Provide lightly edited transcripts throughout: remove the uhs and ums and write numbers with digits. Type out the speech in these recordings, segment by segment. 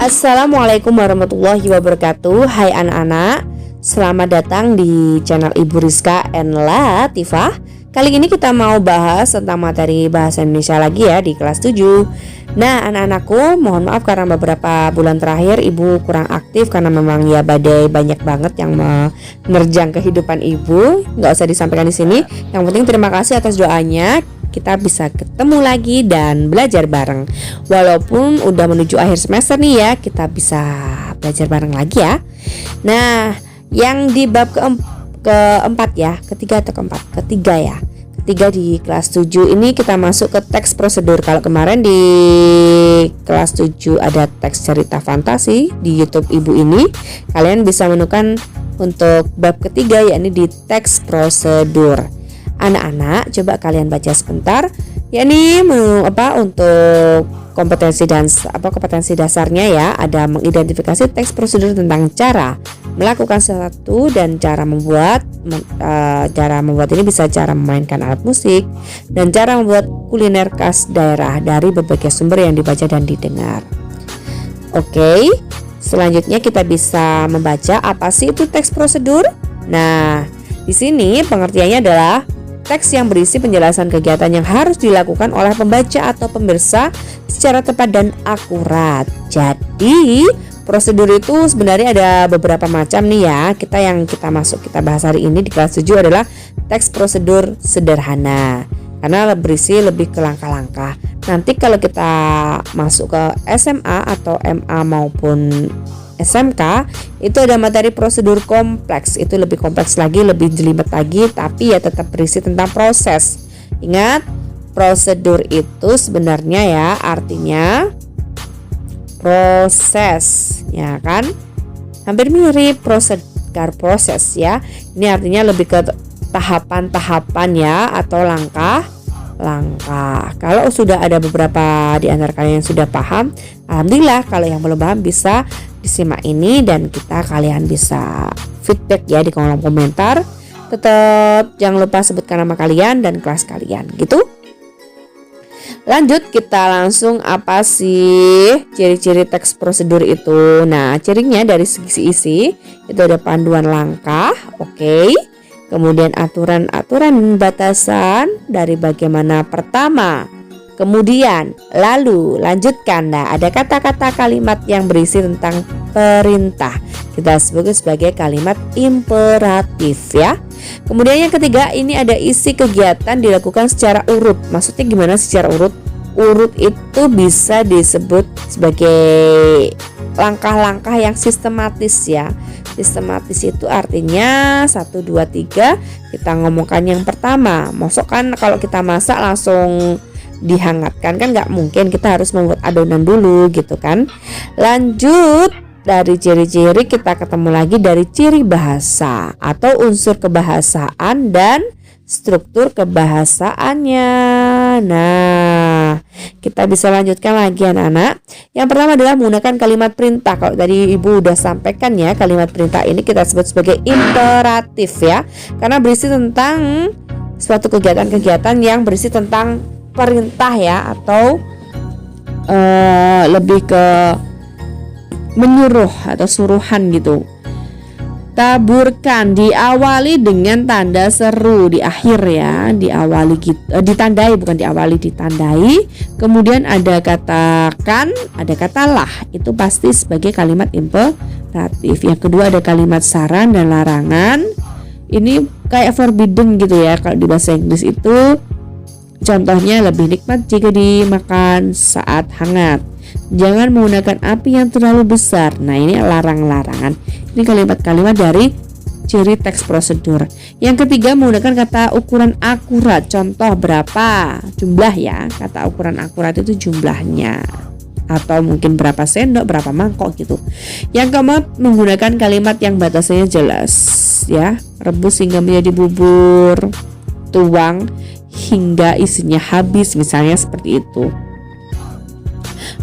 Assalamualaikum warahmatullahi wabarakatuh. Hai anak-anak, selamat datang di channel Ibu Rizka and Latifah. Kali ini kita mau bahas tentang materi bahasa Indonesia lagi ya di kelas 7. Nah anak-anakku, mohon maaf karena beberapa bulan terakhir Ibu kurang aktif karena memang ya badai banyak banget yang menerjang kehidupan Ibu. Nggak usah disampaikan di sini. Yang penting terima kasih atas doanya. Kita bisa ketemu lagi dan belajar bareng. Walaupun udah menuju akhir semester nih ya, kita bisa belajar bareng lagi ya. Nah, yang di bab keempat ya, ketiga atau keempat? Ketiga ya. Ketiga di kelas 7 ini kita masuk ke teks prosedur. Kalau kemarin di kelas 7 ada teks cerita fantasi di YouTube Ibu ini, kalian bisa menemukan untuk bab ketiga yakni di teks prosedur. Anak-anak, coba kalian baca sebentar. Yakni untuk kompetensi dasarnya ya, ada mengidentifikasi teks prosedur tentang cara melakukan sesuatu dan cara membuat ini bisa cara memainkan alat musik dan cara membuat kuliner khas daerah dari berbagai sumber yang dibaca dan didengar. Oke, selanjutnya kita bisa membaca apa sih itu teks prosedur. Nah, di sini pengertiannya adalah teks yang berisi penjelasan kegiatan yang harus dilakukan oleh pembaca atau pemirsa secara tepat dan akurat. Jadi prosedur itu sebenarnya ada beberapa macam nih ya. Kita bahas hari ini di kelas 7 adalah teks prosedur sederhana karena berisi lebih ke langkah-langkah. Nanti kalau kita masuk ke SMA atau MA maupun SMK itu ada materi prosedur kompleks. Itu lebih kompleks lagi, lebih jelimet lagi, tapi ya tetap berisi tentang proses. Ingat, prosedur itu sebenarnya ya artinya proses, ya kan? Hampir mirip proses ya. Ini artinya lebih ke tahapan-tahapan ya atau langkah. Kalau sudah ada beberapa di antara kalian yang sudah paham, alhamdulillah. Kalau yang belum paham bisa disimak ini dan kalian bisa feedback ya di kolom komentar. Tetap jangan lupa sebutkan nama kalian dan kelas kalian gitu. Lanjut, kita langsung apa sih ciri-ciri teks prosedur itu. Nah, cirinya dari segi isi itu ada panduan langkah, oke. Kemudian aturan-aturan batasan dari bagaimana pertama, kemudian lalu lanjutkan. Nah, ada kata-kata kalimat yang berisi tentang perintah, kita sebut sebagai kalimat imperatif ya. Kemudian yang ketiga, ini ada isi kegiatan dilakukan secara urut. Maksudnya gimana secara urut? Urut itu bisa disebut sebagai langkah-langkah yang sistematis ya. Sistematis itu artinya 1, 2, 3 kita ngomongkan yang pertama. Masuk kan kalau kita masak langsung dihangatkan kan nggak mungkin, kita harus membuat adonan dulu gitu kan. Lanjut, dari ciri-ciri kita ketemu lagi dari ciri bahasa atau unsur kebahasaan dan struktur kebahasaannya. Nah, kita bisa lanjutkan lagi anak-anak. Yang pertama adalah menggunakan kalimat perintah. Kalau tadi Ibu udah sampaikan ya, kalimat perintah ini kita sebut sebagai imperatif ya, karena berisi tentang suatu kegiatan-kegiatan yang berisi tentang perintah ya, atau lebih ke menyuruh atau suruhan gitu. Taburkan, diawali dengan tanda seru di akhir ya, ditandai, ditandai. Kemudian ada katakan, ada katalah, itu pasti sebagai kalimat imperatif. Yang kedua ada kalimat saran dan larangan. Ini kayak forbidden gitu ya kalau di bahasa Inggris itu. Contohnya, lebih nikmat jika dimakan saat hangat. Jangan menggunakan api yang terlalu besar. Nah, ini larang-larangan. Ini kalimat-kalimat dari ciri teks prosedur. Yang ketiga, menggunakan kata ukuran akurat. Contoh berapa? Jumlah ya. Kata ukuran akurat itu jumlahnya. Atau mungkin berapa sendok, berapa mangkok gitu. Yang keempat, menggunakan kalimat yang batasannya jelas ya. Rebus hingga menjadi bubur. Tuang hingga isinya habis, misalnya seperti itu.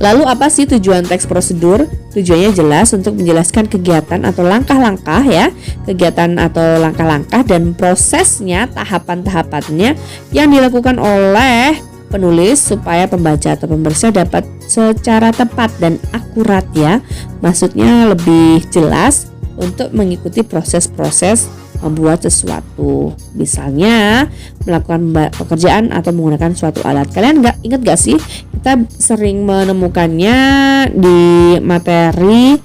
Lalu apa sih tujuan teks prosedur? Tujuannya jelas untuk menjelaskan kegiatan atau langkah-langkah ya, kegiatan atau langkah-langkah dan prosesnya, tahapan-tahapannya yang dilakukan oleh penulis supaya pembaca atau pembaca dapat secara tepat dan akurat ya, maksudnya lebih jelas untuk mengikuti proses-proses membuat sesuatu, misalnya melakukan pekerjaan atau menggunakan suatu alat. Kalian ingat gak sih, kita sering menemukannya di materi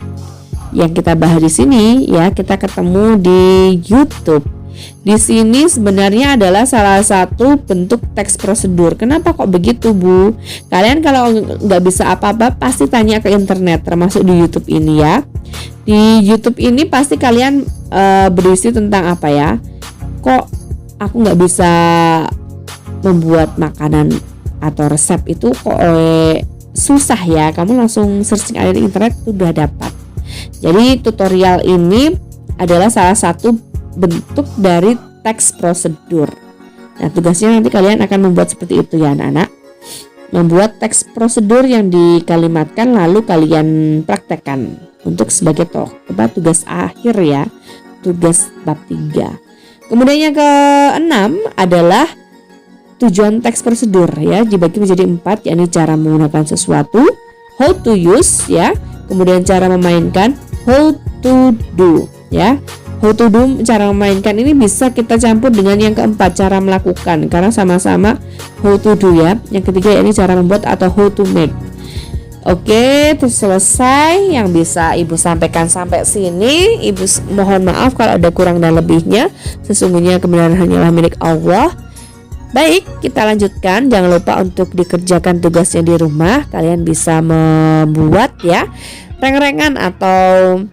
yang kita bahas di sini ya. Kita ketemu di YouTube. Di sini sebenarnya adalah salah satu bentuk teks prosedur. Kenapa kok begitu, Bu? Kalian kalau nggak bisa apa-apa pasti tanya ke internet, termasuk di YouTube ini ya. Di YouTube ini pasti kalian berisi tentang apa ya? Kok aku nggak bisa membuat makanan atau resep itu kok susah ya? Kamu langsung searching aja di internet udah dapat. Jadi tutorial ini adalah salah satu bentuk dari teks prosedur. Nah, tugasnya nanti kalian akan membuat seperti itu ya anak-anak. Membuat teks prosedur yang dikalimatkan lalu kalian praktekkan untuk sebagai tugas akhir ya, tugas bab 3. Kemudian yang ke-6 adalah tujuan teks prosedur ya, dibagi menjadi 4, yakni cara menggunakan sesuatu, how to use ya, kemudian cara memainkan, how to do ya. How to do, cara memainkan ini bisa kita campur dengan yang keempat, cara melakukan, karena sama-sama how to do ya. Yang ketiga ini cara membuat atau how to make. Oke, terus selesai yang bisa Ibu sampaikan sampai sini. Ibu mohon maaf kalau ada kurang dan lebihnya. Sesungguhnya kebenaran hanyalah milik Allah. Baik, kita lanjutkan. Jangan lupa untuk dikerjakan tugasnya di rumah. Kalian bisa membuat ya reng-rengan atau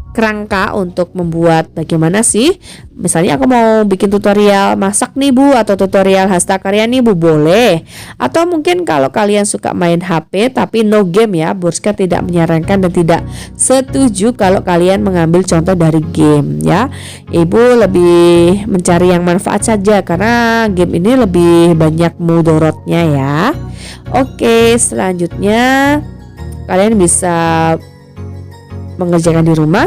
kerangka untuk membuat bagaimana sih, misalnya aku mau bikin tutorial masak nih Bu, atau tutorial hasta karya nih Bu, boleh. Atau mungkin kalau kalian suka main HP tapi no game ya, Buriska tidak menyarankan dan tidak setuju kalau kalian mengambil contoh dari game ya. Ibu lebih mencari yang manfaat saja, karena game ini lebih banyak mudorotnya ya. Oke, selanjutnya kalian bisa mengerjakan di rumah,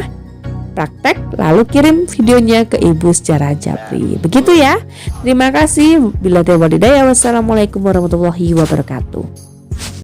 praktek, lalu kirim videonya ke Ibu secara japri. Begitu ya. Terima kasih. Bila tiada wadidaya. Wassalamualaikum warahmatullahi wabarakatuh.